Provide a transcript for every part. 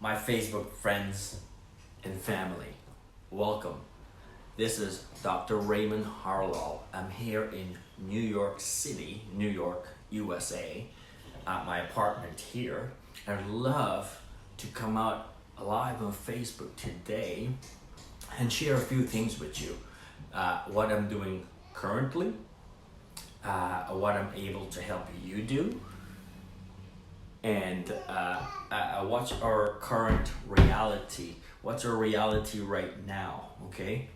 my Facebook friends and family, welcome. This is Dr. Raymond Harlall. I'm here in New York City, New York, USA, at my apartment here. I'd love to come out live on Facebook today and share a few things with you. What I'm doing currently, what I'm able to help you do, and what's our current reality. What's our reality right now, okay?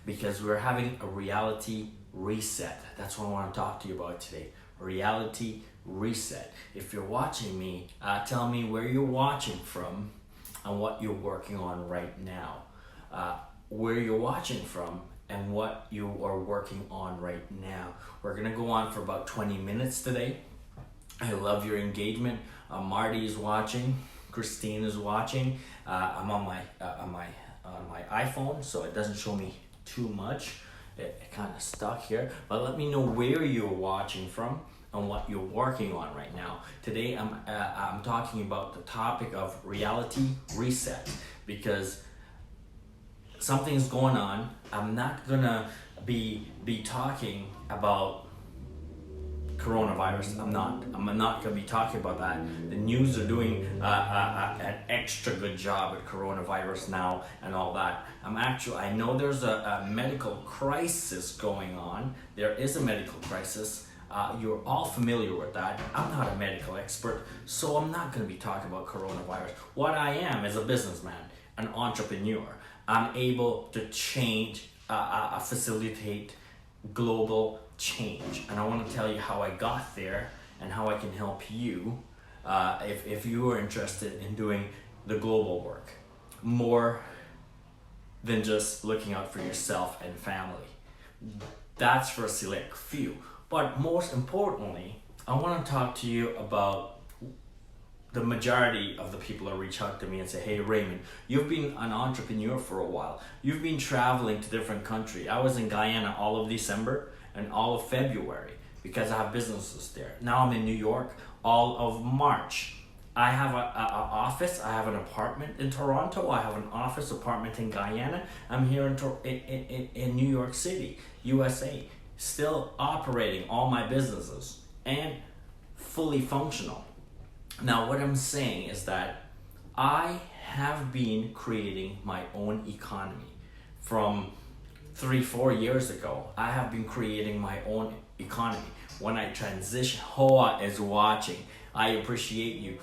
Because we're having a reality reset. That's what I want to talk to you about today. Reality reset. If you're watching me, tell me where you're watching from and what you're working on right now. Where you're watching from and what you are working on right now. We're gonna go on for about 20 minutes today. I love your engagement. Marty is watching. Christine is watching. I'm on my iPhone, so it doesn't show me too much. It kind of stuck here. But let me know where you're watching from and what you're working on right now. Today I'm talking about the topic of reality reset because something's going on. I'm not gonna be talking about coronavirus. I'm not gonna be talking about that. The news are doing an extra good job at coronavirus now and all that. I know there's a medical crisis going on. There is a medical crisis. You're all familiar with that. I'm not a medical expert, so I'm not gonna be talking about coronavirus. What I am is a businessman, an entrepreneur. I'm able to change, facilitate global change, and I want to tell you how I got there and how I can help you if you are interested in doing the global work more than just looking out for yourself and family. That's for a select few, but most importantly, I want to talk to you about the majority of the people that reach out to me and say, hey Raymond, you've been an entrepreneur for a while. You've been traveling to different countries. I was in Guyana all of December and all of February because I have businesses there. Now I'm in New York all of March. I have an office, I have an apartment in Toronto, I have an office apartment in Guyana. I'm here in New York City, USA, still operating all my businesses and fully functional. Now, what I'm saying is that I have been creating my own economy. From 3-4 years ago, I have been creating my own economy. When I transition, Hoa is watching. I appreciate you.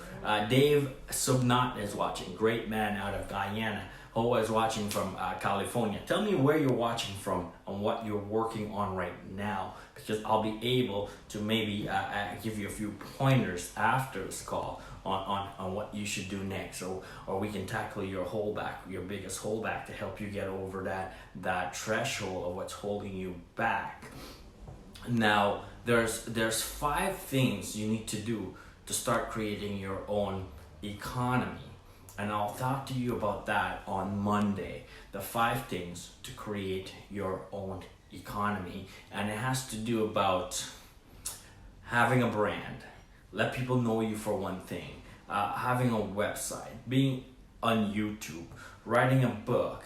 Dave Subnat is watching. Great man out of Guyana. Hoa is watching from California. Tell me where you're watching from and what you're working on right now, because I'll be able to maybe give you a few pointers after this call on what you should do next, or we can tackle your biggest holdback to help you get over that threshold of what's holding you back. Now, there's 5 things you need to do to start creating your own economy. And I'll talk to you about that on Monday. The 5 things to create your own economy. And it has to do about having a brand. Let people know you for one thing. Having a website. Being on YouTube. Writing a book.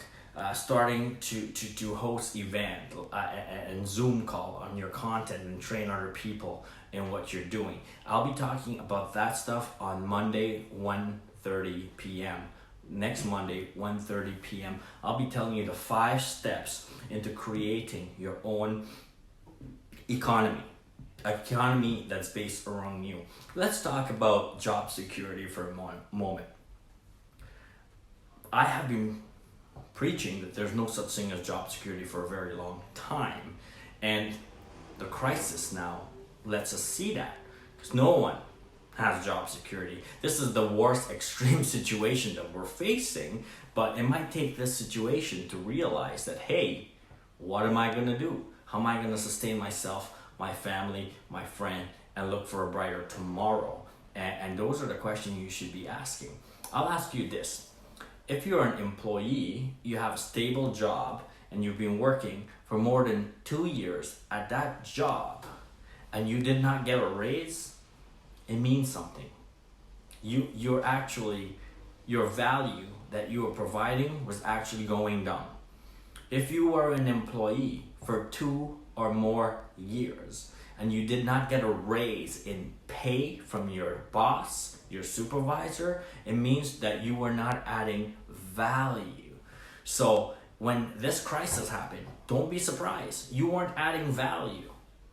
Starting to host event and Zoom call on your content and train other people in what you're doing. I'll be talking about that stuff on Monday, 1:30 p.m. Next Monday, 1:30 p.m. I'll be telling you the 5 steps into creating your own economy that's based around you. Let's talk about job security for a moment. I have been preaching that there's no such thing as job security for a very long time, and the crisis now lets us see that, because no one has job security. This is the worst extreme situation that we're facing, but it might take this situation to realize that, hey, what am I gonna do? How am I gonna sustain myself, my family, my friend, and look for a brighter tomorrow? And those are the questions you should be asking. I'll ask you this. If you're an employee, you have a stable job, and you've been working for more than 2 years at that job, and you did not get a raise, it means something. You're actually your value that you were providing was actually going down. If you were an employee for 2 or more years and you did not get a raise in pay from your boss, your supervisor, it means that you were not adding value. So when this crisis happened, don't be surprised. You weren't adding value,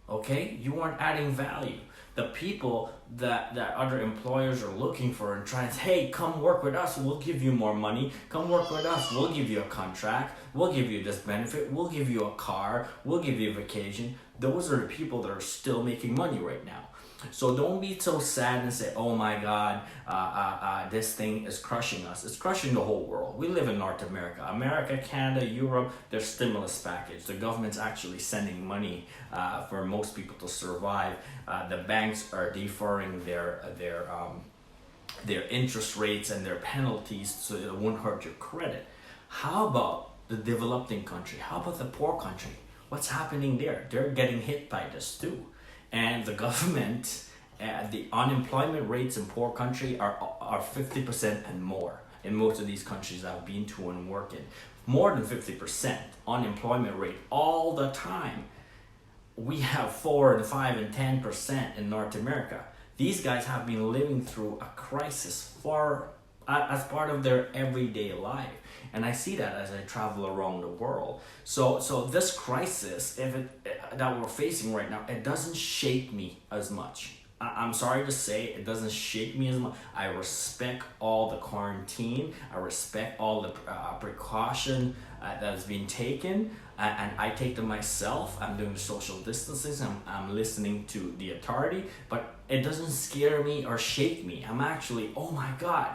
okay? You weren't adding value. The people that other employers are looking for and trying to say, hey, come work with us, we'll give you more money. Come work with us, we'll give you a contract. We'll give you this benefit. We'll give you a car. We'll give you a vacation. Those are the people that are still making money right now. So don't be so sad and say, oh my God, this thing is crushing us. It's crushing the whole world. We live in North America. America, Canada, Europe, their stimulus package. The government's actually sending money for most people to survive. The banks are deferring their interest rates and their penalties so it won't hurt your credit. How about the developing country? How about the poor country? What's happening there? They're getting hit by this too. And the government, the unemployment rates in poor country are 50% and more. In most of these countries I've been to and worked in, more than 50% unemployment rate all the time. We have 4 and 5 and 10% in North America. These guys have been living through a crisis as part of their everyday life. And I see that as I travel around the world. So this crisis, that we're facing right now, it doesn't shake me as much. I'm sorry to say, it doesn't shake me as much. I respect all the quarantine. I respect all the precaution that has been taken. And I take them myself. I'm doing social distancing. I'm listening to the authority. But it doesn't scare me or shake me. I'm actually, oh my God,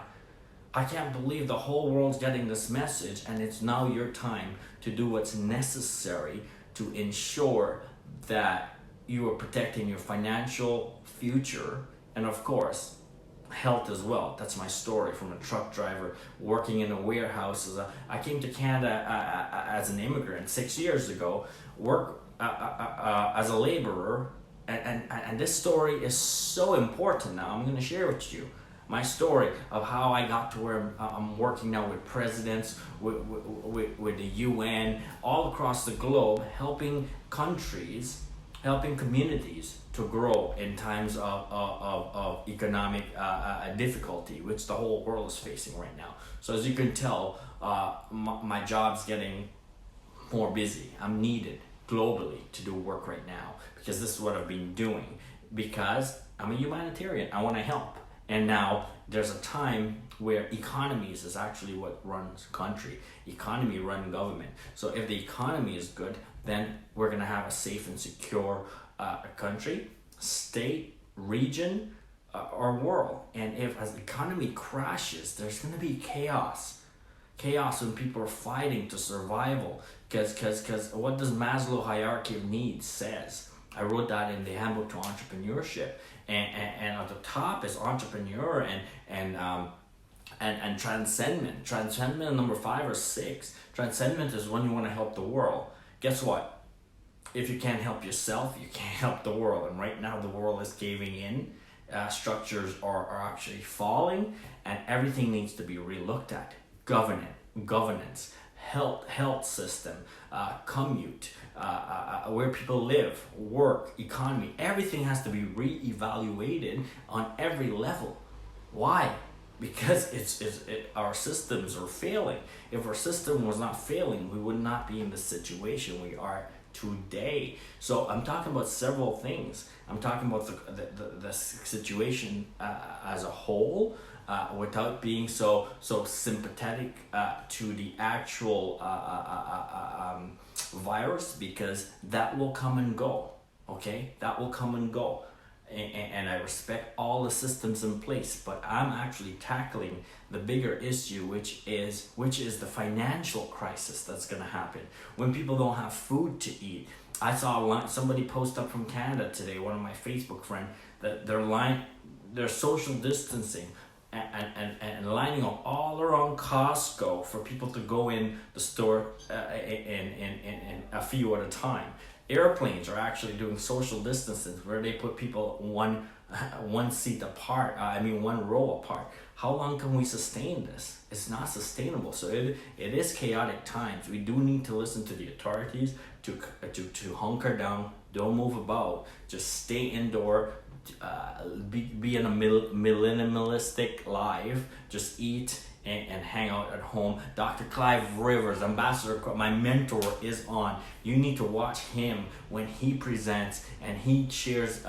I can't believe the whole world's getting this message, and it's now your time to do what's necessary to ensure that you are protecting your financial future and, of course, health as well. That's my story from a truck driver working in a warehouse. I came to Canada as an immigrant 6 years ago, work as a laborer, and this story is so important now. I'm going to share with you my story of how I got to where I'm working now with presidents, with the UN, all across the globe, helping countries, helping communities to grow in times of economic difficulty, which the whole world is facing right now. So as you can tell, my job's getting more busy. I'm needed globally to do work right now because this is what I've been doing, because I'm a humanitarian. I want to help. And now there's a time where economies is actually what runs country. Economy run government. So if the economy is good, then we're going to have a safe and secure country, state, region, or world. And if as the economy crashes, there's going to be chaos. Chaos when people are fighting to survival. Because what does Maslow hierarchy of needs says? I wrote that in the Handbook to Entrepreneurship. And at the top is entrepreneur and transcendent. Transcendent number 5 or 6. Transcendent is when you want to help the world. Guess what? If you can't help yourself, you can't help the world. And right now the world is caving in. Structures are actually falling, and everything needs to be relooked at. Governance, health system, commute, where people live, work, economy, everything has to be re-evaluated on every level. Why? Because our systems are failing. If our system was not failing, we would not be in the situation we are today. So I'm talking about several things. I'm talking about the situation as a whole, without being so sympathetic to the actual virus, because that will come and go. Okay, that will come and go. And I respect all the systems in place, but I'm actually tackling the bigger issue, which is the financial crisis that's going to happen when people don't have food to eat. I saw somebody post up from Canada today, one of my Facebook friends, that they're social distancing and lining up all around Costco for people to go in the store in a few at a time. Airplanes are actually doing social distancing where they put people one one seat apart, one row apart. How long can we sustain this? It's not sustainable. So it is chaotic times. We do need to listen to the authorities to hunker down, don't move about, just stay indoor, be in a minimalistic life, just eat and hang out at home. Dr. Clive Rivers, Ambassador, my mentor, is on. You need to watch him when he presents and he shares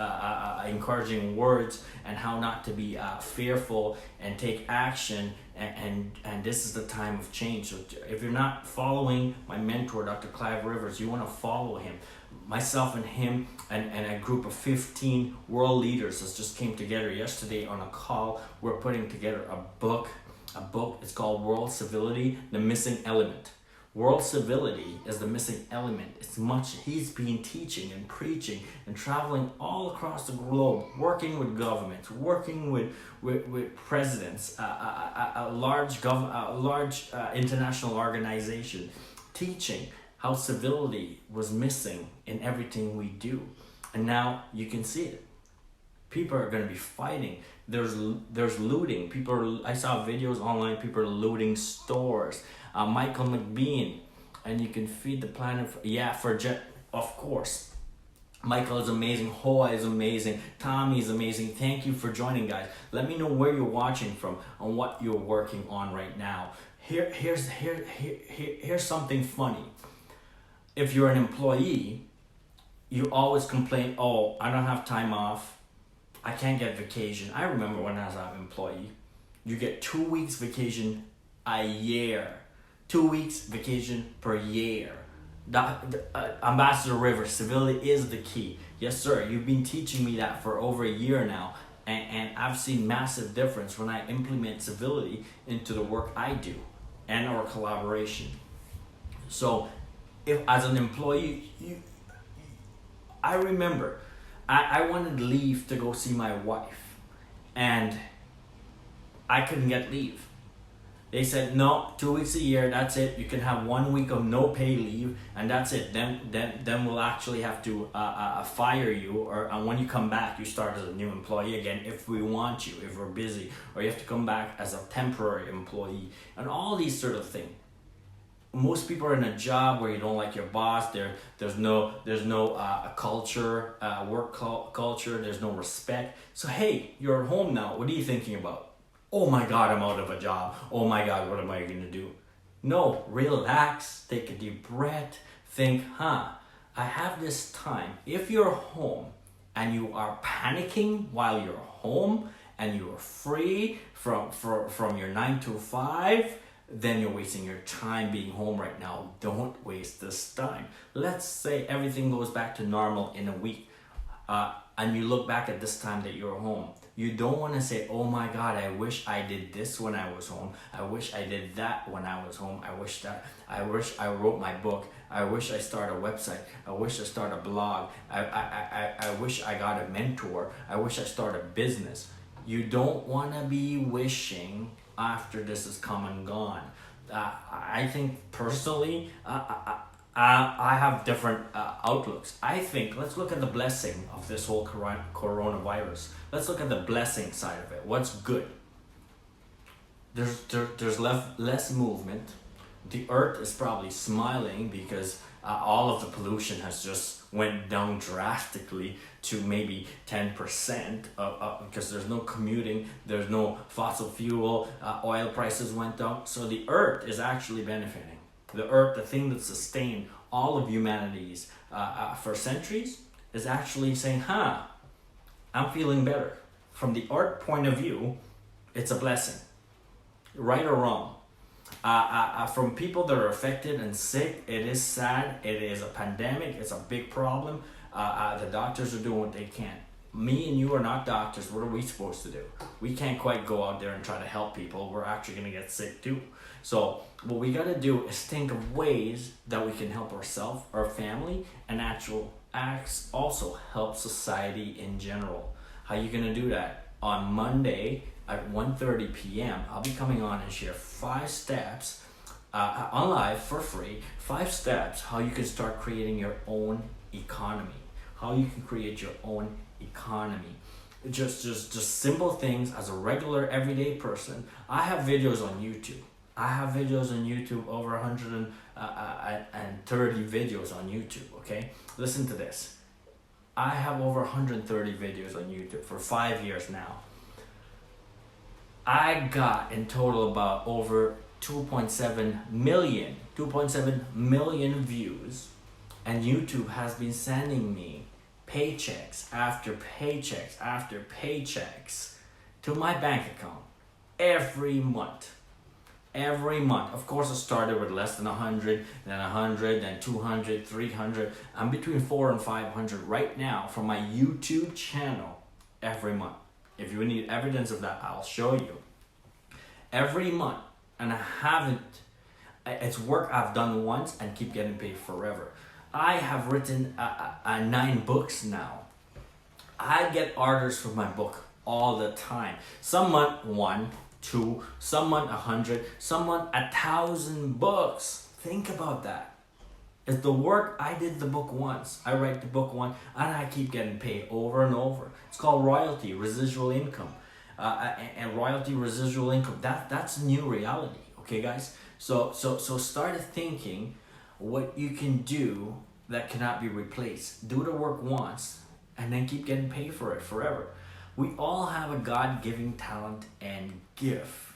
encouraging words and how not to be fearful and take action. And this is the time of change. So if you're not following my mentor, Dr. Clive Rivers, you want to follow him. Myself and him and a group of 15 world leaders has just came together yesterday on a call. We're putting together a book. It's called World Civility, The Missing Element. World civility is the missing element. He's been teaching and preaching and traveling all across the globe, working with governments, working with presidents, a large international organization, teaching how civility was missing in everything we do. And now you can see it. People are going to be fighting. There's looting. I saw videos online. People are looting stores. Michael McBean, and you can feed the planet. Of course. Michael is amazing. Hoa is amazing. Tommy is amazing. Thank you for joining, guys. Let me know where you're watching from and what you're working on right now. Here's something funny. If you're an employee, you always complain, oh, I don't have time off. I can't get vacation. I remember when I was an employee, you get 2 weeks vacation a year. 2 weeks vacation per year. Ambassador Rivers, civility is the key. Yes, sir. You've been teaching me that for over a year now. And I've seen massive difference when I implement civility into the work I do and our collaboration. So if as an employee, I remember I wanted leave to go see my wife and I couldn't get leave. They said, no, 2 weeks a year, that's it. You can have 1 week of no pay leave and that's it. Then we'll actually have to fire you, and when you come back, you start as a new employee again if we want you, if we're busy, or you have to come back as a temporary employee and all these sort of things. Most people are in a job where you don't like your boss. There's no culture, work culture. There's no respect. So hey, you're at home now. What are you thinking about? Oh my God, I'm out of a job. Oh my God, what am I gonna do? No, relax. Take a deep breath. Think, I have this time. If you're home and you are panicking while you're home and you're free from your 9 to 5. Then you're wasting your time being home right now. Don't waste this time. Let's say everything goes back to normal in a week, and you look back at this time that you're home. You don't want to say, oh my God, I wish I did this when I was home. I wish I did that when I was home. I wish I wrote my book. I wish I started a website. I wish I started a blog. I wish I got a mentor. I wish I started a business. You don't want to be wishing after this is come and gone. I think personally, I have different outlooks. I think let's look at the blessing of this whole coronavirus. Let's look at the blessing side of it. What's good? There's less movement. The earth is probably smiling because all of the pollution has just went down drastically to maybe 10% because there's no commuting, there's no fossil fuel, oil prices went down. So the earth is actually benefiting. The earth, the thing that sustained all of humanity's for centuries, is actually saying, I'm feeling better. From the earth point of view, it's a blessing. Right or wrong. From people that are affected and sick, it is sad. It is a pandemic. It's a big problem. The doctors are doing what they can. Me and you are not doctors. What are we supposed to do? We can't quite go out there and try to help people. We're actually going to get sick too. So what we got to do is think of ways that we can help ourselves, our family, and actual acts also help society in general. How are you going to do that? On Monday at 1:30 p.m. I'll be coming on and share 5 steps on live for free. 5 steps how you can start creating your own economy. How you can create your own economy. just simple things as a regular everyday person. I have videos on YouTube. Over 130 videos on YouTube. Okay, listen to this. I have over 130 videos on YouTube for 5 years now. I got in total about over 2.7 million views, and YouTube has been sending me paychecks after paychecks after paychecks to my bank account every month. Of course, it started with less than 100, then 100, then 200, 300. I'm between 400 and 500 right now from my YouTube channel every month. If you need evidence of that, I'll show you. Every month, and it's work I've done once and keep getting paid forever. I have written 9 books now. I get orders for my book all the time. Some month 1, 2, some month 100, some month 1,000 books. Think about that. It's the work. I did the book once. I write the book once, and I keep getting paid over and over. It's called royalty, residual income, and royalty, residual income. That's new reality. Okay, guys. So start thinking what you can do that cannot be replaced. Do the work once, and then keep getting paid for it forever. We all have a God-given talent and gift,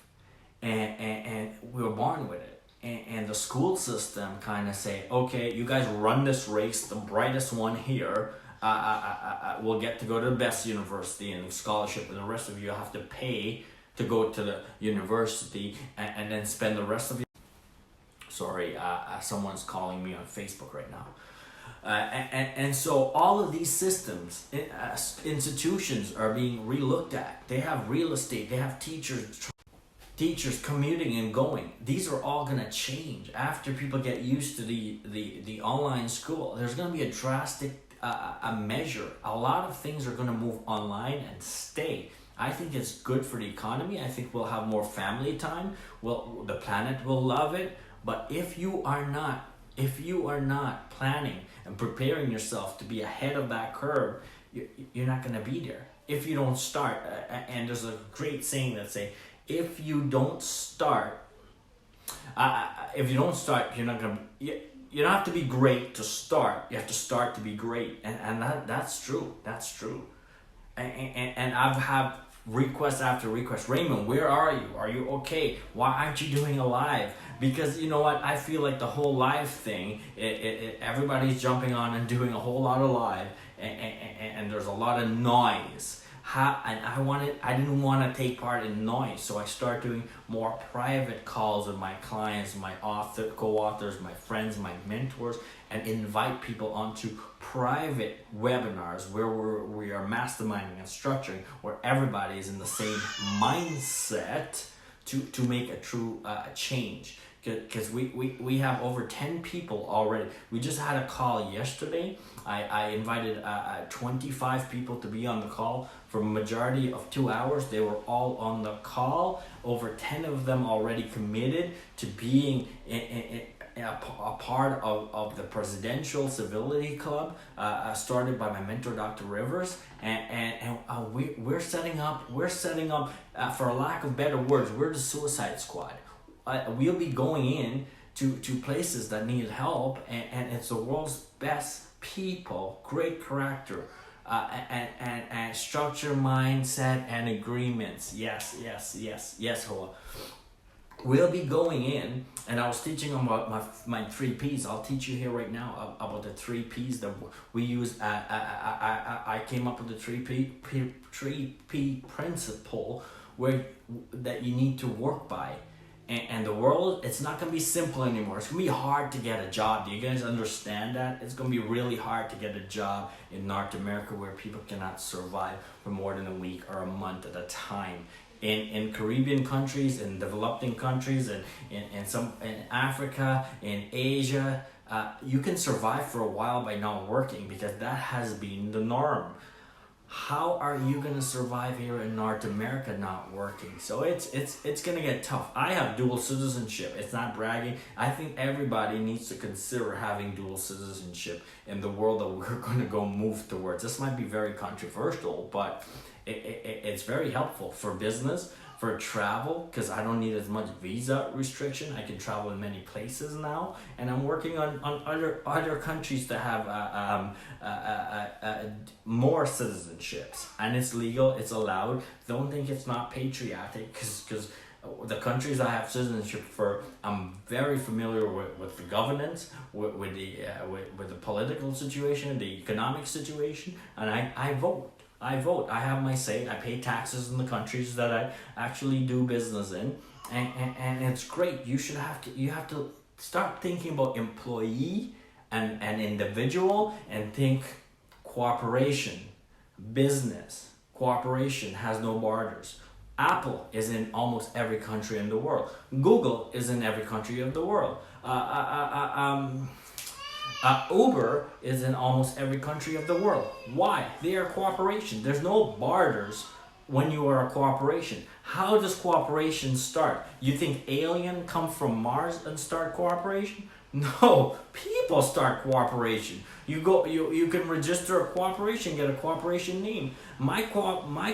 and we were born with it. And the school system kind of say, okay, you guys run this race, the brightest one here will get to go to the best university and scholarship, and the rest of you have to pay to go to the university and then spend the rest of your... Sorry, someone's calling me on Facebook right now. And so all of these systems, institutions are being relooked at. They have real estate, they have teachers commuting and going. These are all going to change after people get used to the online school. There's going to be a drastic a measure. A lot of things are going to move online and stay. I think it's good for the economy. I think we'll have more family time. Well, the planet will love it. But if you are not planning and preparing yourself to be ahead of that curve, you're not going to be there. If you don't start, and there's a great saying that say, if you don't start, you're not gonna. You don't have to be great to start. You have to start to be great, and that's true. That's true. And I've had request after request. Raymond, where are you? Are you okay? Why aren't you doing a live? Because you know what? I feel like the whole live thing, everybody's jumping on and doing a whole lot of live, and there's a lot of noise. I didn't want to take part in noise, so I started doing more private calls with my clients, my co-authors, my friends, my mentors, and invite people onto private webinars where we are masterminding and structuring, where everybody is in the same mindset to make a true change. Because we have over 10 people already. We just had a call yesterday. I invited 25 people to be on the call for a majority of 2 hours. They were all on the call. Over 10 of them already committed to being a part of the Presidential Civility Club, started by my mentor, Dr. Rivers, and we're setting up. For a lack of better words, we're the Suicide Squad. We'll be going in to places that need help, and it's the world's best people, great character, and structure, mindset, and agreements. Yes, Hoa. We'll be going in, and I was teaching them about my 3 Ps. I'll teach you here right now about the 3 Ps that we use. I came up with the 3 P principle that you need to work by. And the world, it's not going to be simple anymore. It's going to be hard to get a job. Do you guys understand that? It's going to be really hard to get a job in North America where people cannot survive for more than a week or a month at a time. In Caribbean countries, in developing countries, and in Africa, in Asia, you can survive for a while by not working because that has been the norm. how are you gonna survive here in North America not working? So it's gonna get tough. I have dual citizenship. It's not bragging. I think everybody needs to consider having dual citizenship in the world that we're gonna go move towards. This might be very controversial, but it's very helpful for business, for travel, because I don't need as much visa restriction. I can travel in many places now, and I'm working on other countries to have more citizenships, and it's legal, it's allowed. Don't think it's not patriotic, because the countries I have citizenship for, I'm very familiar with the governance, with the political situation, the economic situation, and I vote. I vote. I have my say. I pay taxes in the countries that I actually do business in, and it's great. You have to start thinking about employee and individual, and think cooperation, business. Cooperation has no borders. Apple is in almost every country in the world. Google is in every country of the world. Uber is in almost every country of the world. Why? They are cooperation. There's no borders when you are a cooperation. How does cooperation start? You think alien come from Mars and start cooperation? No, people start cooperation. You can register a cooperation, get a cooperation name. My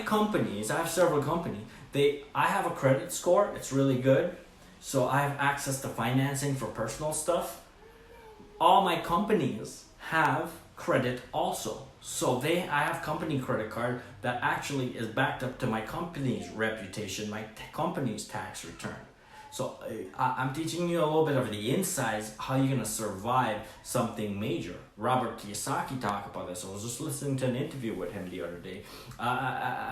companies, I have several companies. I have a credit score. It's really good, so I have access to financing for personal stuff. All my companies have credit also. So I have company credit card that actually is backed up to my company's reputation, my company's tax return. So I'm teaching you a little bit of the insides, how you're going to survive something major. Robert Kiyosaki talked about this. I was just listening to an interview with him the other day.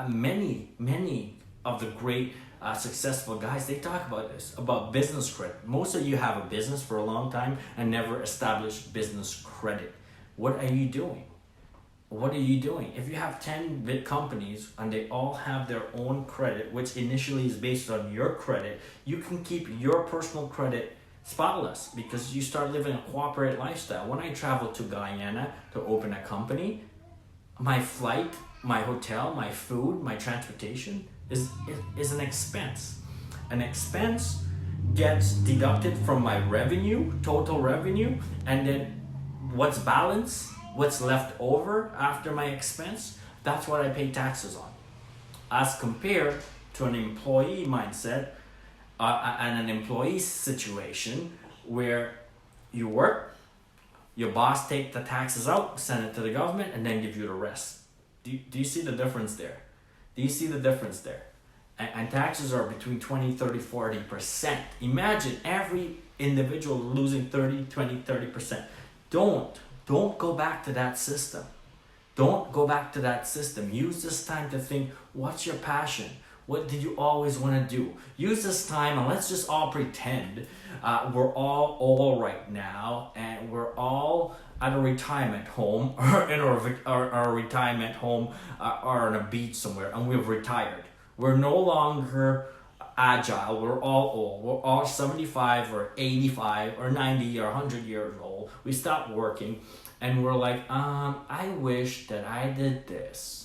Many of the great successful guys, they talk about this, about business credit. Most of you have a business for a long time and never established business credit. What are you doing? What are you doing? If you have 10 big companies and they all have their own credit, which initially is based on your credit, you can keep your personal credit spotless because you start living a corporate lifestyle. When I travel to Guyana to open a company, my flight, my hotel, my food, my transportation is an expense. An expense gets deducted from my revenue, total revenue, and then what's balanced, what's left over after my expense, that's what I pay taxes on. As compared to an employee mindset and an employee situation where you work, your boss take the taxes out, send it to the government, and then give you the rest. Do you see the difference there? Do you see the difference there? And taxes are between 20, 30, 40%. Imagine every individual losing 30, 20, 30%. Don't go back to that system. Don't go back to that system. Use this time to think, what's your passion? What did you always want to do? Use this time and let's just all pretend we're all old right now and we're all at a retirement home or in our retirement home or on a beach somewhere, and we've retired. We're no longer agile. We're all old. We're all 75 or 85 or 90 or 100 years old. We stopped working and we're like, I wish that I did this.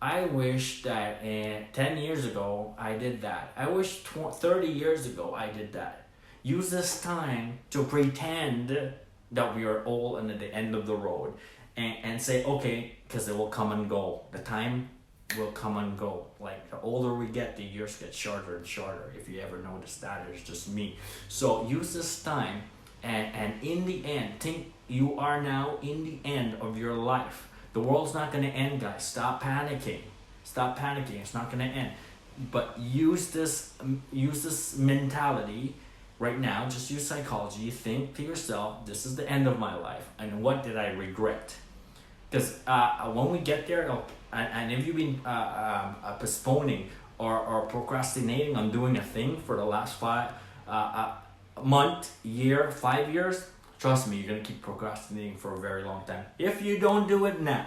I wish that 10 years ago I did that. I wish 30 years ago I did that. Use this time to pretend that we are old and at the end of the road and say, okay, because it will come and go. The time will come and go. Like the older we get, the years get shorter and shorter. If you ever notice that, it's just me. So use this time and in the end, think you are now in the end of your life. The world's not going to end, guys. Stop panicking. Stop panicking. It's not going to end. But use this mentality right now. Just use psychology. You think to yourself, this is the end of my life. And what did I regret? Because when we get there, and if you've been postponing or procrastinating on doing a thing for the last month, year, 5 years, trust me, you're going to keep procrastinating for a very long time. If you don't do it now,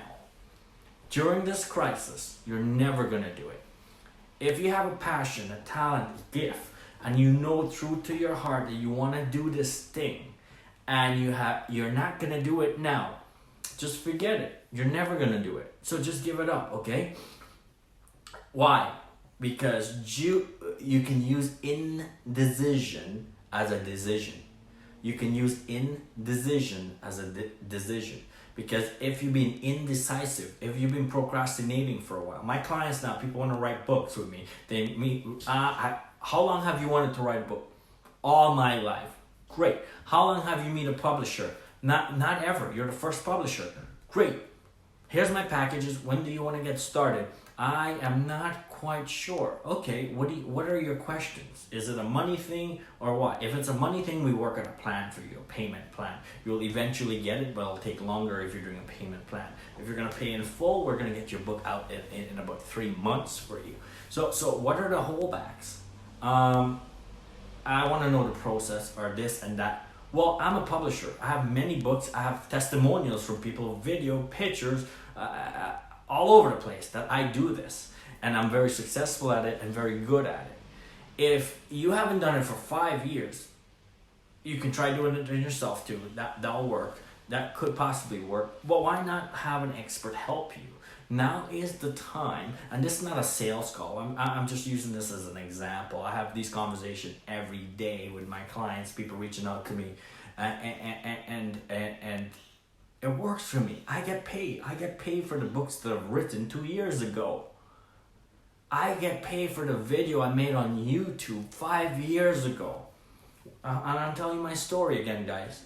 during this crisis, you're never going to do it. If you have a passion, a talent, a gift, and you know true to your heart that you want to do this thing, and you're not going to do it now, just forget it. You're never gonna do it. So just give it up, okay? Why? Because you can use indecision as a decision. You can use indecision as a decision. Because if you've been indecisive, if you've been procrastinating for a while, my clients now, people want to write books with me. How long have you wanted to write a book? All my life. Great. How long have you met a publisher? Not ever. You're the first publisher. Great. Here's my packages. When do you want to get started? I am not quite sure. Okay, what are your questions? Is it a money thing or what? If it's a money thing, we work on a plan for you, a payment plan. You'll eventually get it, but it'll take longer if you're doing a payment plan. If you're gonna pay in full, we're gonna get your book out in about 3 months for you. So what are the holdbacks? I want to know the process or this and that. Well, I'm a publisher. I have many books. I have testimonials from people, video, pictures, all over the place that I do this. And I'm very successful at it and very good at it. If you haven't done it for 5 years, you can try doing it yourself too. That'll work. That could possibly work. But why not have an expert help you? Now is the time, and this is not a sales call. I'm just using this as an example. I have these conversations every day with my clients, people reaching out to me, and it works for me. I get paid. I get paid for the books that I've written 2 years ago. I get paid for the video I made on YouTube 5 years ago. And I'm telling you my story again, guys.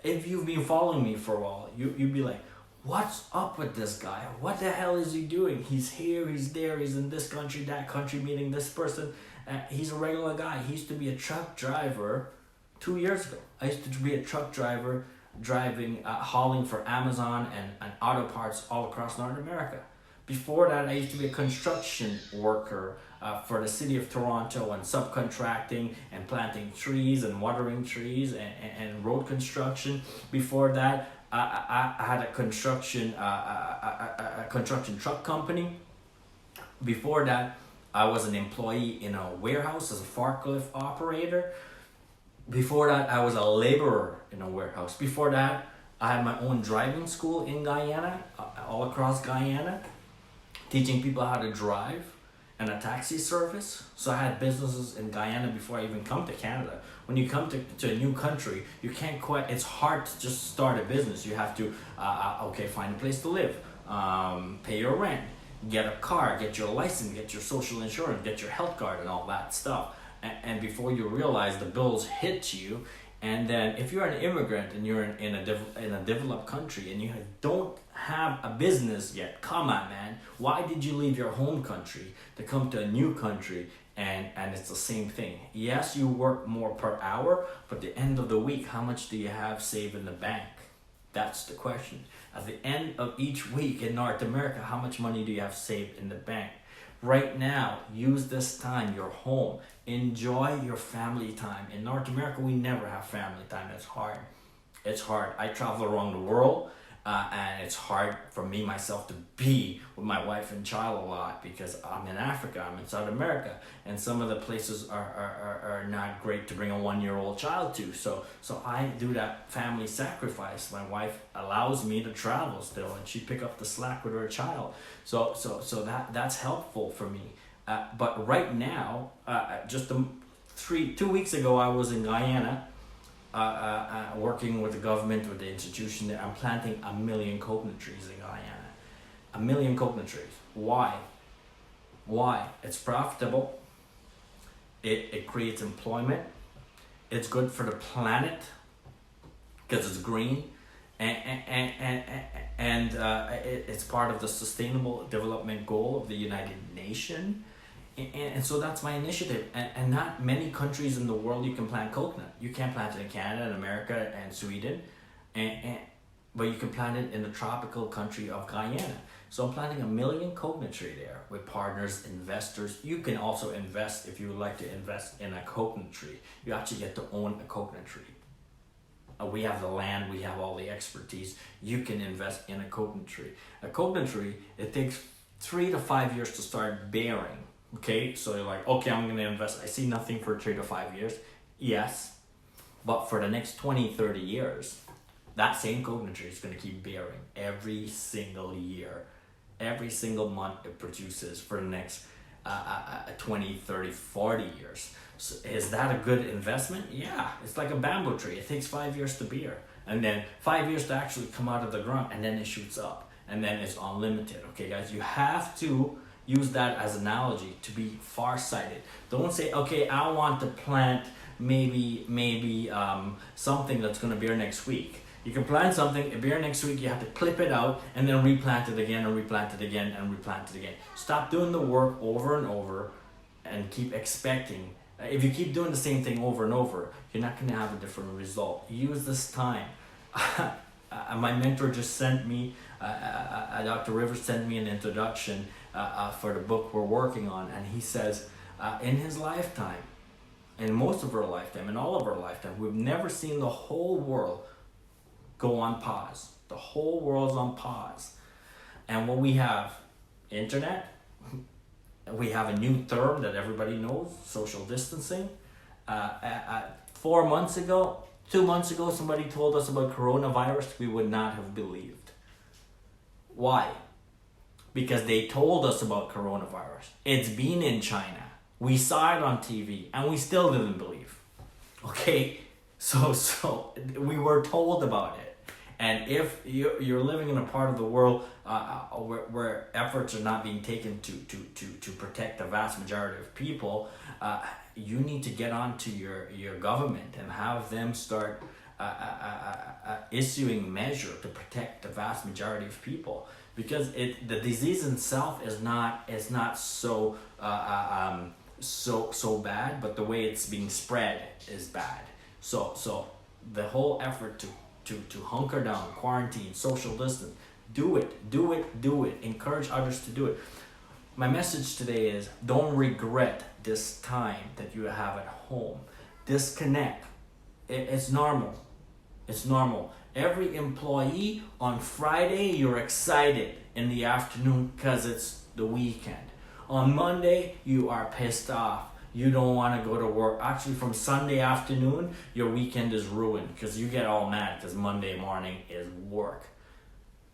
If you've been following me for a while, you'd be like, what's up with this guy? What the hell is he doing? He's here, he's there, he's in this country, that country, meeting this person. He's a regular guy. He used to be a truck driver 2 years ago. I used to be a truck driver driving, hauling for Amazon and auto parts all across North America. Before that, I used to be a construction worker for the city of Toronto and subcontracting and planting trees and watering trees and road construction. Before that, I had a construction truck company. Before that, I was an employee in a warehouse as a forklift operator. Before that, I was a laborer in a warehouse. Before that, I had my own driving school in Guyana, all across Guyana, teaching people how to drive and a taxi service. So I had businesses in Guyana before I even come to Canada. When you come to a new country, you can't quite, it's hard to just start a business. You have to, find a place to live, pay your rent, get a car, get your license, get your social insurance, get your health card and all that stuff. And before you realize the bills hit you, and then if you're an immigrant and you're in a developed country and you don't have a business yet, come on, man. Why did you leave your home country to come to a new country and it's the same thing? Yes, you work more per hour, but at the end of the week, how much do you have saved in the bank? That's the question. At the end of each week in North America, how much money do you have saved in the bank? Right now, use this time, you're home. Enjoy your family time. In North America, we never have family time. It's hard. It's hard. I travel around the world, and it's hard for me, myself, to be with my wife and child a lot because I'm in Africa, I'm in South America, and some of the places are not great to bring a 1-year-old child to. So I do that family sacrifice. My wife allows me to travel still, and she pick up the slack with her child. So that's helpful for me. But right now, just 2 weeks ago, I was in Guyana, working with the government, with the institution there. I'm planting 1 million coconut trees in Guyana. 1 million coconut trees. Why? It's profitable. It creates employment. It's good for the planet because it's green, and it's part of the Sustainable Development Goal of the United Nations. And so that's my initiative. And not many countries in the world you can plant coconut. You can't plant it in Canada and America and Sweden, but you can plant it in the tropical country of Guyana. So I'm planting 1 million coconut tree there with partners, investors. You can also invest if you would like to invest in a coconut tree. You actually get to own a coconut tree. We have the land, we have all the expertise. You can invest in a coconut tree. A coconut tree, it takes 3 to 5 years to start bearing. Okay, so you're like, okay, I'm going to invest. I see nothing for 3 to 5 years. Yes, but for the next 20, 30 years, that same coconut tree is going to keep bearing every single year. Every single month it produces for the next 20, 30, 40 years. So is that a good investment? Yeah, it's like a bamboo tree. It takes 5 years to bear, and then 5 years to actually come out of the ground, and then it shoots up, and then it's unlimited. Okay, guys, you have to use that as an analogy to be far-sighted. Don't say, okay, I want to plant maybe something that's going to bear next week. You can plant something, it bear next week, you have to clip it out, and then replant it again, and replant it again, and replant it again. Stop doing the work over and over, and keep expecting. If you keep doing the same thing over and over, you're not going to have a different result. Use this time. My mentor just sent me, Dr. Rivers sent me an introduction for the book we're working on, and he says, in his lifetime, in most of our lifetime, in all of our lifetime, we've never seen the whole world go on pause. The whole world's on pause. And what we have, internet, we have a new term that everybody knows, social distancing. 4 months ago, 2 months ago, somebody told us about coronavirus, we would not have believed. Why? Because they told us about coronavirus. It's been in China. We saw it on TV, and we still didn't believe. Okay? So we were told about it. And if you're living in a part of the world where efforts are not being taken to protect the vast majority of people, you need to get on to your government and have them start issuing measure to protect the vast majority of people, because the disease itself is not so bad, but the way it's being spread is bad. So the whole effort to hunker down, quarantine, social distance, do it. Encourage others to do it. My message today is, don't regret this time that you have at home. Disconnect. It's normal. It's normal. Every employee on Friday, you're excited in the afternoon because it's the weekend. On Monday, you are pissed off. You don't want to go to work. Actually, from Sunday afternoon, your weekend is ruined because you get all mad because Monday morning is work.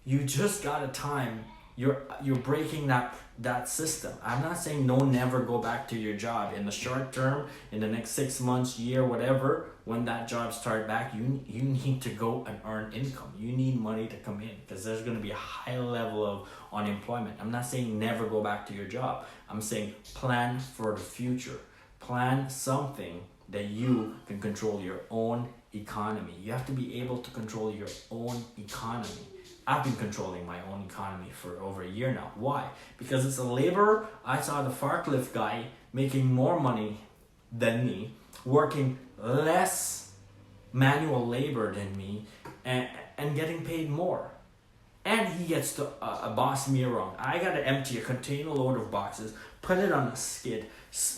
You just got a time. You're breaking that system. I'm not saying never go back to your job. In the short term, in the next 6 months, year, whatever, when that job starts back, you need to go and earn income. You need money to come in because there's going to be a high level of unemployment. I'm not saying never go back to your job. I'm saying plan for the future. Plan something that you can control your own economy. You have to be able to control your own economy. I've been controlling my own economy for over a year now. Why? Because as a laborer, I saw the forklift guy making more money than me, working less manual labor than me, and getting paid more. And he gets to boss me around. I got to empty a container load of boxes, put it on a skid,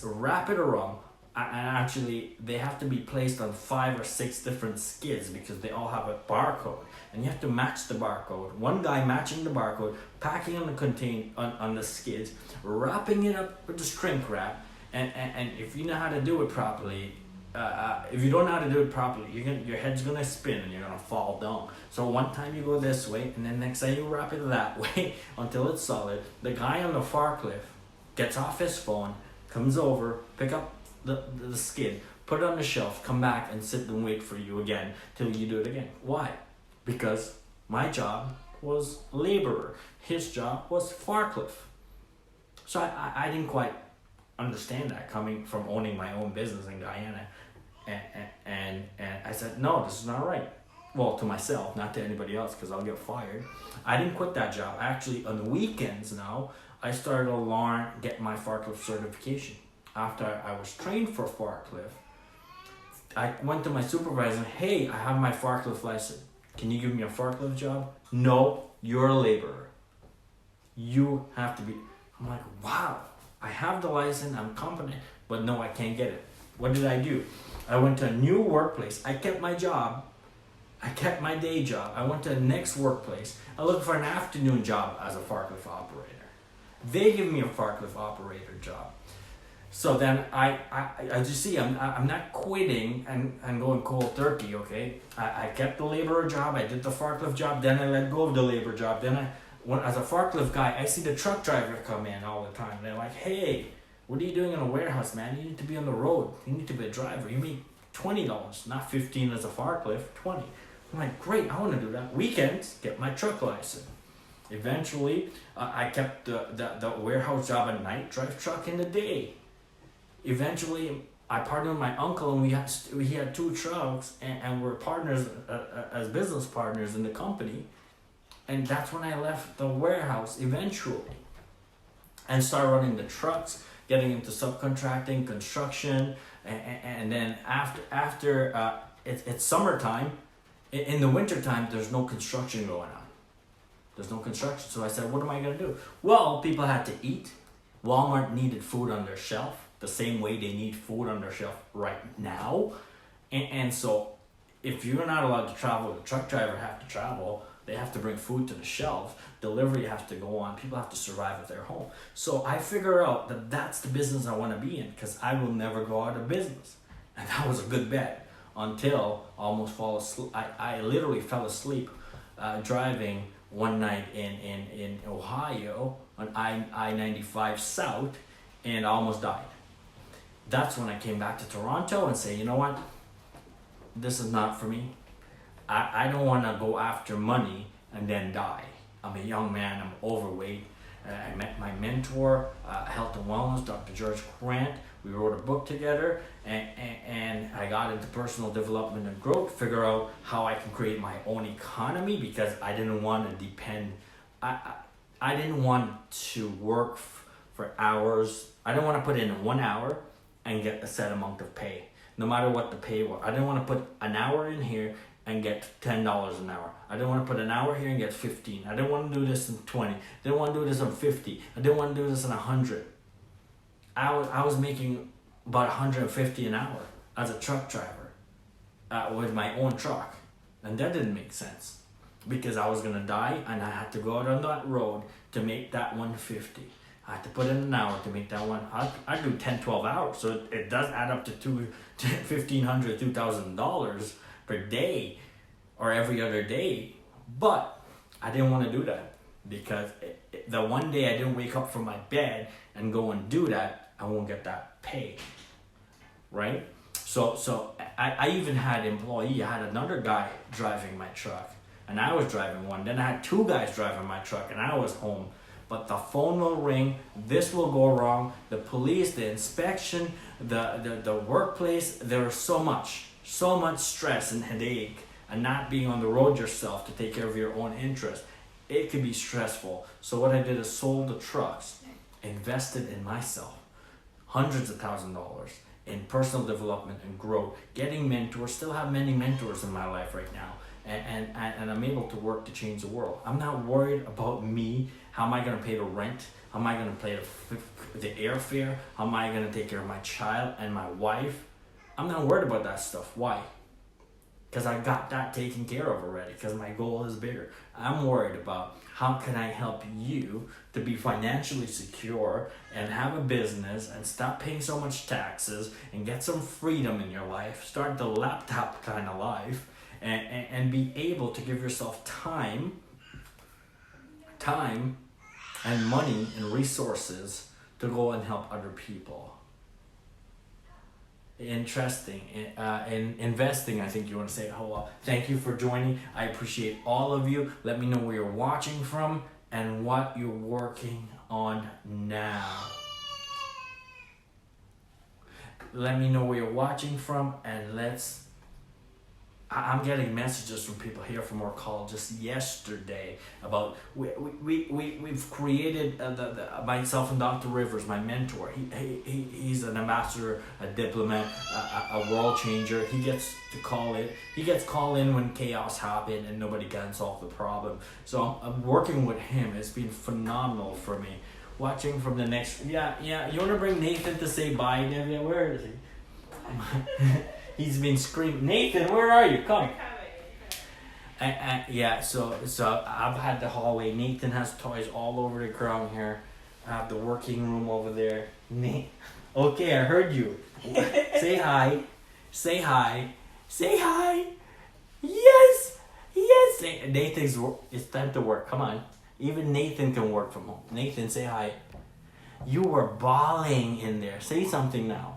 wrap it around, and actually they have to be placed on 5 or 6 different skids because they all have a barcode, and you have to match the barcode. One guy matching the barcode, packing on the on the skids, wrapping it up with the shrink wrap, and if you know how to do it properly, if you don't know how to do it properly, your head's gonna spin and you're gonna fall down. So one time you go this way, and then next time you wrap it that way until it's solid. The guy on the forklift gets off his phone, comes over, pick up the skid, put it on the shelf, come back and sit and wait for you again till you do it again. Why? Because my job was laborer, his job was forklift. So I didn't quite understand that, coming from owning my own business in Guyana, and I said, no, this is not right. Well, to myself, not to anybody else, because I'll get fired. I didn't quit that job. Actually, on the weekends now, I started to get my forklift certification. After I was trained for forklift, I went to my supervisor, hey, I have my forklift license. Can you give me a forklift job? No, you're a laborer. You have to be. I'm like, wow, I have the license, I'm competent, but no, I can't get it. What did I do? I went to a new workplace. I kept my job. I kept my day job. I went to the next workplace. I looked for an afternoon job as a forklift operator. They give me a forklift operator job. So then as you see, I'm not quitting and going cold turkey, okay? I kept the laborer job, I did the forklift job, then I let go of the labor job. Then as a forklift guy, I see the truck driver come in all the time. They're like, hey, what are you doing in a warehouse, man? You need to be on the road. You need to be a driver. You make $20, not 15 as a forklift, 20. I'm like, great, I want to do that. Weekends, get my truck license. Eventually, I kept the warehouse job at night, drive truck in the day. Eventually, I partnered with my uncle, and he had 2 trucks, and we're partners as business partners in the company. And that's when I left the warehouse eventually, and started running the trucks, getting into subcontracting, construction, and then after it's summertime. In the wintertime, there's no construction going on. There's no construction. So I said, what am I going to do? Well, people had to eat. Walmart needed food on their shelf the same way they need food on their shelf right now. And so if you're not allowed to travel, the truck driver have to travel. They have to bring food to the shelf. Delivery has to go on. People have to survive at their home. So I figure out that that's the business I want to be in, because I will never go out of business. And that was a good bet until I almost fall asleep. I literally fell asleep driving one night in Ohio on I-95 South, and I almost died. That's when I came back to Toronto and say, you know what? This is not for me. I don't want to go after money and then die. I'm a young man, I'm overweight. I met my mentor, Health and Wellness, Dr. George Grant. We wrote a book together, and I got into personal development and growth, figure out how I can create my own economy, because I didn't want to depend. I didn't want to work for hours. I didn't want to put in 1 hour and get a set amount of pay, no matter what the pay was. I didn't want to put an hour in here and get $10 an hour. I didn't want to put an hour here and get 15. I didn't want to do this in 20. I didn't want to do this in 50. I didn't want to do this in 100. I was making about 150 an hour as a truck driver with my own truck. And that didn't make sense, because I was going to die, and I had to go out on that road to make that 150. I had to put in an hour to make that one. I do 10, 12 hours. So it does add up to $1,500, $2,000 per day or every other day. But I didn't want to do that, because the one day I didn't wake up from my bed and go and do that, I won't get that pay, right? So I even had employee. I had another guy driving my truck, and I was driving one. Then I had 2 guys driving my truck, and I was home. But the phone will ring, this will go wrong, the police, the inspection, the workplace. There's so much stress and headache, and not being on the road yourself to take care of your own interest. It could be stressful. So what I did is sold the trucks, invested in myself, hundreds of $1,000s in personal development and growth, getting mentors. Still have many mentors in my life right now, and I'm able to work to change the world. I'm not worried about me. How am I going to pay the rent? How am I going to pay the airfare? How am I going to take care of my child and my wife? I'm not worried about that stuff. Why? Because I got that taken care of already, because my goal is bigger. I'm worried about how can I help you to be financially secure and have a business and stop paying so much taxes and get some freedom in your life, start the laptop kind of life, and be able to give yourself time and money and resources to go and help other people. Interesting. In investing, I think you want to say, oh, well, thank you for joining. I appreciate all of you. Let me know where you're watching from and what you're working on now. Let me know where you're watching from, and I'm getting messages from people here from our call just yesterday about we've created myself and Dr. Rivers, my mentor. He's an ambassador, a diplomat, a world changer. He gets to call in. He gets call in when chaos happens and nobody can solve the problem. So I'm working with him. It's been phenomenal for me. Watching from the next. Yeah. You want to bring Nathan to say bye, Devia? Where is he? He's been screaming, Nathan, where are you? Come. Yeah, so I've had the hallway. Nathan has toys all over the ground here. I have the working room over there. Okay, I heard you. Say hi. Say hi. Say hi. Yes. Yes. Nathan's. It's time to work. Come on. Even Nathan can work from home. Nathan, say hi. You were bawling in there. Say something now.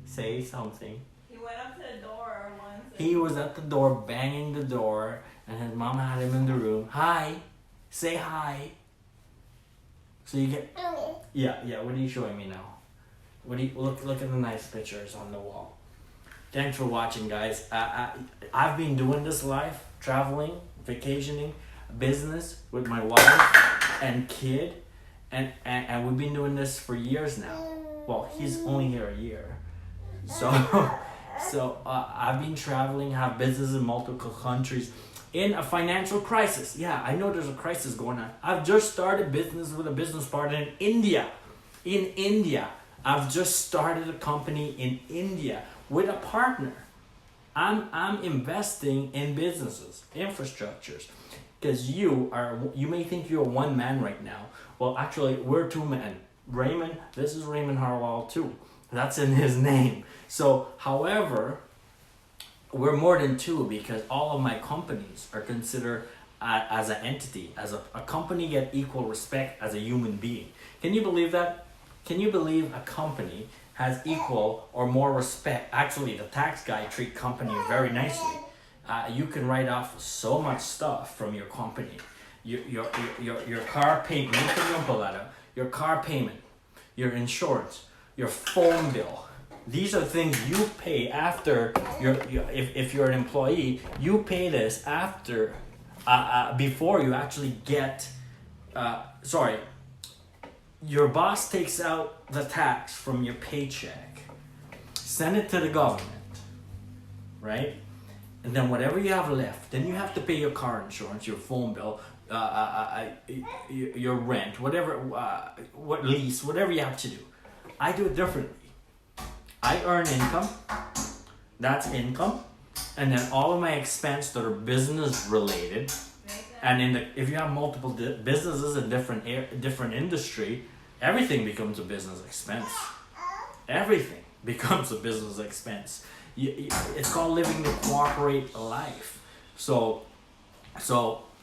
Say something. He went up to the door once. He was at the door, banging the door, and his mom had him in the room. Hi. Say hi. So you get. Yeah. What are you showing me now? What do you look at the nice pictures on the wall. Thanks for watching, guys. I've been doing this life, traveling, vacationing, business with my wife and kid, and we've been doing this for years now. Well, he's only here a year, so I've been traveling, have business in multiple countries. In a financial crisis, yeah, I know there's a crisis going on. I've just started business with a business partner in India. I've just started a company in India with a partner. I'm investing in businesses, infrastructures, because you may think you're one man right now. Well, actually, we're two men. Raymond, this is Raymond Harlall too. That's in his name. So, however, we're more than two because all of my companies are considered as an entity, as a company get equal respect as a human being. Can you believe that? Can you believe a company has equal or more respect? Actually, the tax guy treat company very nicely. You can write off so much stuff from your company. Your car payment, your car payment, your insurance, your phone bill. These are things you pay after if you're an employee, you pay this after before you actually get your boss takes out the tax from your paycheck, send it to the government, right? And then whatever you have left, then you have to pay your car insurance, your phone bill, your rent, whatever, what lease, whatever you have to do. I do it differently. I earn income, that's income, and then all of my expense that are business related. And if you have multiple businesses in different industry, everything becomes a business expense. Everything becomes a business expense. It's called living the corporate life. So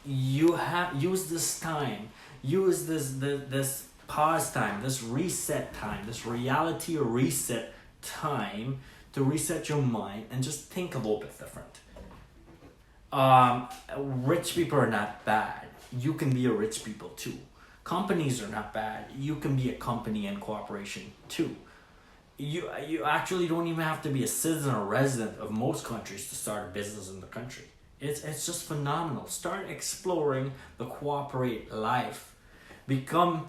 you use this time, use this pause time, this reset time, this reality reset time to reset your mind and just think a little bit different. Rich people are not bad. You can be a rich people too. Companies are not bad. You can be a company and corporation too. You actually don't even have to be a citizen or resident of most countries to start a business in the country. It's just phenomenal. Start exploring the corporate life. Become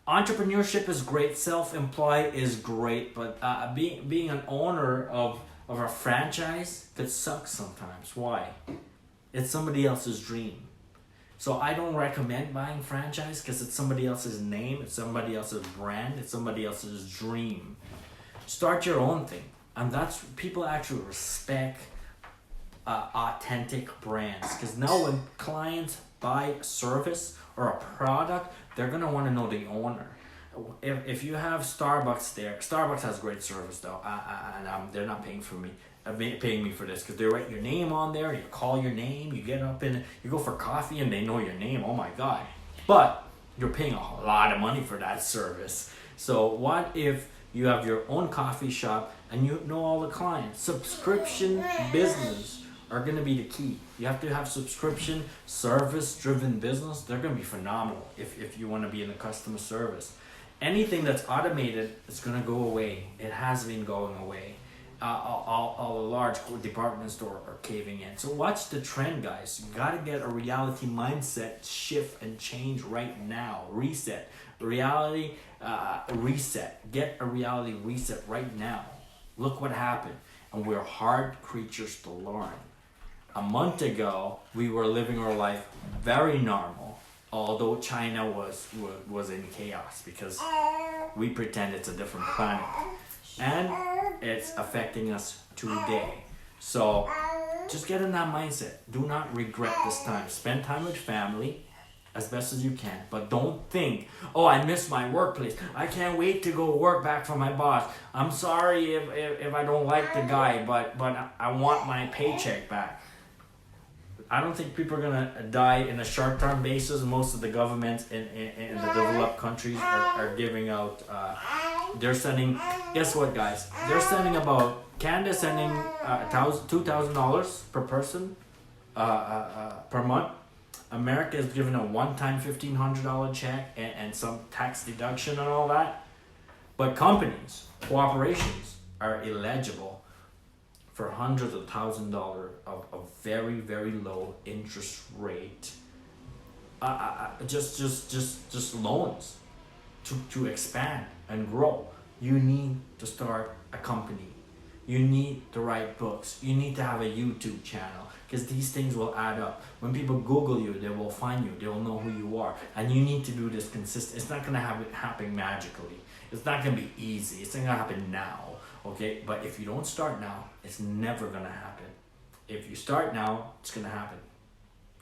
entrepreneurship is great. Self-employed is great, but being an owner of a franchise could suck sometimes. Why? It's somebody else's dream. So I don't recommend buying franchise because it's somebody else's name, it's somebody else's brand, it's somebody else's dream. Start your own thing. And that's, people actually respect authentic brands, because now when clients buy a service or a product, they're going to want to know the owner. If you have Starbucks there, Starbucks has great service though, and they're not paying me for this, because they write your name on there. You call your name, you get up and you go for coffee, and they know your name. Oh my God! But you're paying a lot of money for that service. So what if you have your own coffee shop and you know all the clients? Subscription business are going to be the key. You have to have subscription service-driven business. They're going to be phenomenal if you want to be in the customer service. Anything that's automated is going to go away. It has been going away. All the large department stores are caving in. So watch the trend, guys. You got to get a reality mindset shift and change right now. Reset. Reality reset. Get a reality reset right now. Look what happened. And we're hard creatures to learn. A month ago, we were living our life very normal, although China was in chaos because we pretend it's a different planet. And it's affecting us today. So just get in that mindset. Do not regret this time. Spend time with family. as best as you can. But don't think, oh, I miss my workplace. I can't wait to go work back for my boss. I'm sorry if I don't like the guy, but I want my paycheck back. I don't think people are gonna die in a short-term basis. Most of the governments in the developed countries are giving out. They're sending. Guess what, guys? They're sending about Canada's sending $2,000 per person per month. America is giving a one-time $1,500 check and some tax deduction and all that. But companies, corporations are eligible for hundreds of $1,000s of very, very low interest rate, just loans to expand and grow. You need to start a company. You need to write books. You need to have a YouTube channel, because these things will add up. When people Google you, they will find you. They will know who you are. And you need to do this consistent. It's not going to happen magically. It's not going to be easy. It's not going to happen now. Okay? But if you don't start now, it's never going to happen. If you start now, it's going to happen.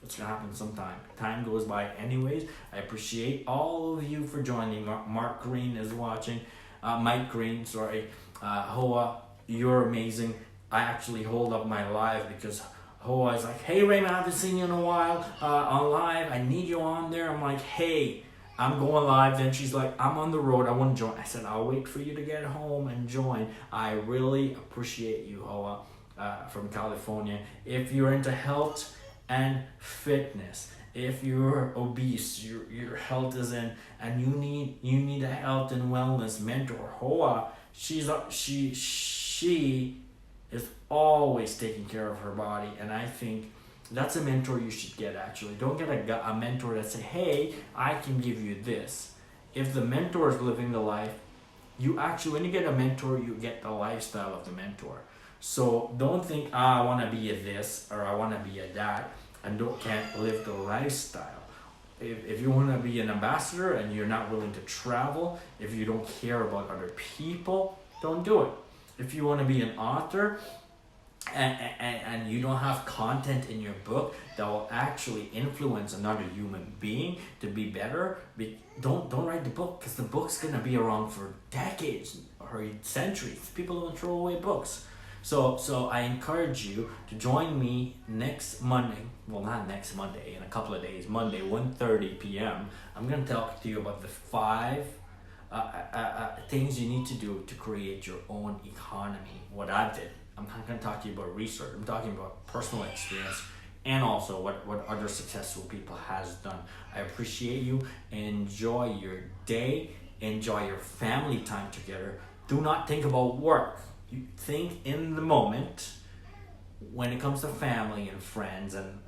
It's going to happen sometime. Time goes by anyways. I appreciate all of you for joining. Mark Green is watching. Mike Green, sorry. Hoa, you're amazing. I actually hold up my live because Hoa is like, hey Raymond, I haven't seen you in a while on live. I need you on there. I'm like, hey, I'm going live. Then she's like, I'm on the road. I want to join. I said, I'll wait for you to get home and join. I really appreciate you, Hoa, from California. If you're into health and fitness, if you're obese, your health is in, and you need a health and wellness mentor, Hoa, she is always taking care of her body, and I think that's a mentor you should get. Actually, don't get a mentor that say, hey, I can give you this. If the mentor is living the life, when you get a mentor, you get the lifestyle of the mentor. So don't think, I want to be a this or I want to be a that, and can't live the lifestyle. If you want to be an ambassador and you're not willing to travel, if you don't care about other people, don't do it. If you want to be an author and you don't have content in your book that will actually influence another human being to be better, don't write the book, because the book's going to be around for decades or centuries. People don't throw away books. So I encourage you to join me next Monday. Well, not next Monday, in a couple of days. Monday, 1:30 p.m. I'm going to talk to you about the 5 things you need to do to create your own economy. What I did. I'm not going to talk to you about research. I'm talking about personal experience and also what other successful people has done. I appreciate you. Enjoy your day. Enjoy your family time together. Do not think about work. You think in the moment when it comes to family and friends, and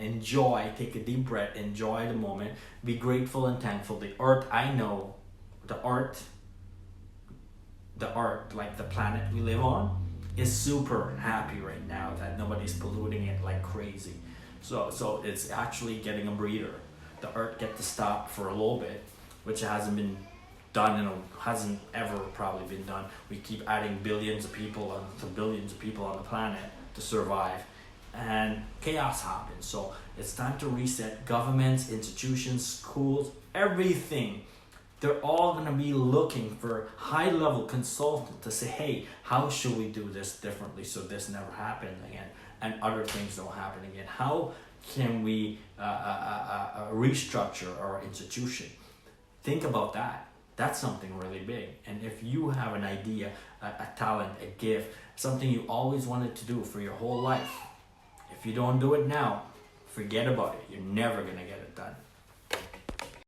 enjoy, take a deep breath, enjoy the moment, be grateful and thankful. The earth, I know, the earth, like the planet we live on, is super happy right now that nobody's polluting it like crazy. So it's actually getting a breather. The earth get to stop for a little bit, which hasn't been done hasn't ever probably been done. We keep adding billions of people on the planet to survive, and chaos happens. So it's time to reset. Governments, institutions, schools, everything, they're all going to be looking for high-level consultants to say, hey, how should we do this differently so this never happens again and other things don't happen again? How can we restructure our institution? Think about that. That's something really big. And if you have an idea, a talent, a gift, something you always wanted to do for your whole life, if you don't do it now, forget about it. You're never going to get it done.